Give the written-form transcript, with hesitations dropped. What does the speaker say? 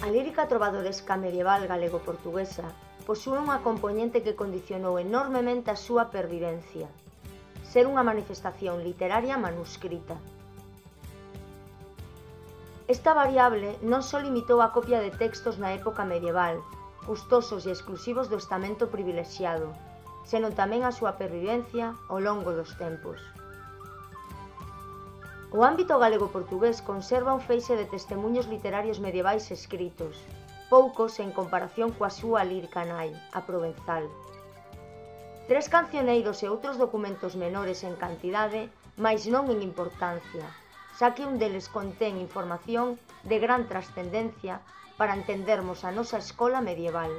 A lírica trovadoresca medieval galego-portuguesa posúe unha compoñente que condicionou enormemente a súa pervivencia: ser unha manifestación literaria manuscrita. Esta variable non só limitou a copia de textos na época medieval, custosos e exclusivos do estamento privilexiado, senón tamén a súa pervivencia ao longo dos tempos. O ámbito galego-portugués conserva un feixe de testemuños literarios medievais escritos, poucos en comparación coa súa lírica nai, a provenzal. 3 cancioneiros e outros documentos menores en cantidade, mais non en importancia, xa que un deles contén información de gran trascendencia para entendermos a nosa escola medieval.